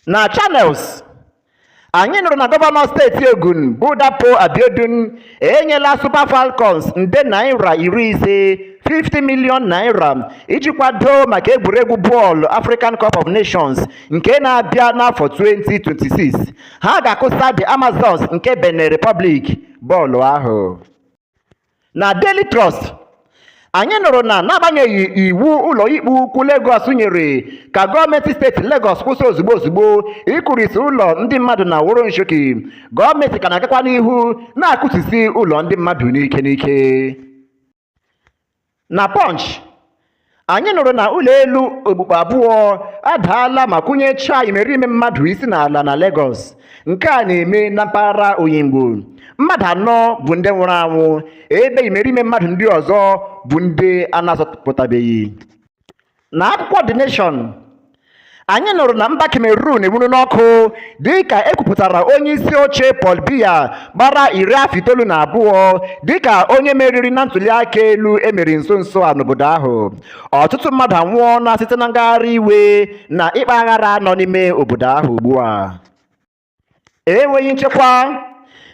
Na channels anyị nụrụ na gọvanọ steeti Ogun bụ Dapo Abiodun enyela Super Falcons nde naira 50 million naira iji kwado maka egwuregwu bọọlụ African Cup of Nations nke na-abịa n'afọ 2026. Ha ga-akụsa the Amazons nke Benin Republic bọọlụ ahụ. Na Daily Trust anyị nụrụ na n'agbanyeghị iwu ụlọikpe ukwu Lagos nyere ka gọọmenti steeti Lagos kwụsị ozugbo ịkụrịsị ụlọ ndị mmadụ na Woro Nshoki, gọọmenti ka na-agakwa n'ihu na-akụsisi ụlọ ndị mmadụ n'ike. Na Punch anyị nụrụ na ụlọ elu okpukpe abụọ adaala ma kụnyechaa imerime mmadụ isi n'ala na Lagos. Nke a na-eme na mpaghara Oyingbo. Mmadụ 4 bụ ndị nwụrụ anwụ ebe imerime mmadụ ndị ọzọ bụ ndị a na-azọpụtabeghị. Na akwụkwọ The Nation anyị nụrụ na mba Cameroon enwuru n'ọkụ dịka ekwupụtara onye isi oche Paul Biya gbara 92 dịka onye meriri na ntụliaka elu emeri nso a n'obodo ahụ. Ọtụtụ mmadụ anwụọla site na ngagharị iwe na ịkpa aghara nọ n'ime obodo ahụ ugbu a. Enweghị nchekwa,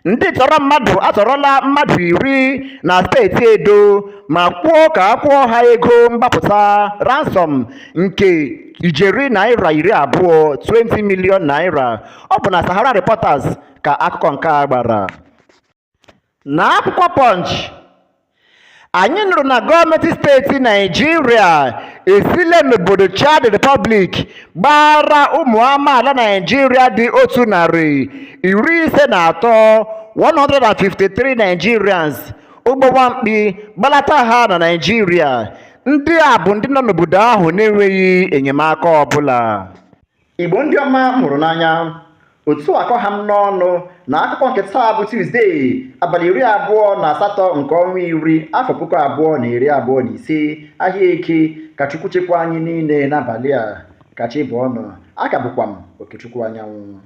ndị tọrọ mmadụ atọrọla mmadụ 10 na steeti Edo ma kwuo ka akwụọ ha ego mgbapụta ransom nke ijeri naira 20 million naira. Ọ bụ na Sahara Reporters ka akụkọ nke a gbara. Na akwụkwọ Punch anyị nụrụ na gọọmenti steeti Naijiria esile n'obodo Chad Republic gbara ụmụ amaala Naijiria dị 153 Nigerians ụgbọ nwamkpi gbalata ha na Naijiria. Ndị a bụ ndị nọ n'obodo ahụ na-enweghị enyemaka ọbụla. Igbo ndị ọma m hụrụ n'anya, otu akọ ha m n'ọnụ na akụkọ nke taa bụ Tusdee abalị 28 nke ọnwa iri afọ 2025 ahịa Eke. Ka Chukwu chekwa anyị niile n'abalị a. Ka chi bụ ọnụ. Aka bụkwa m Okechukwu Anyanwụ.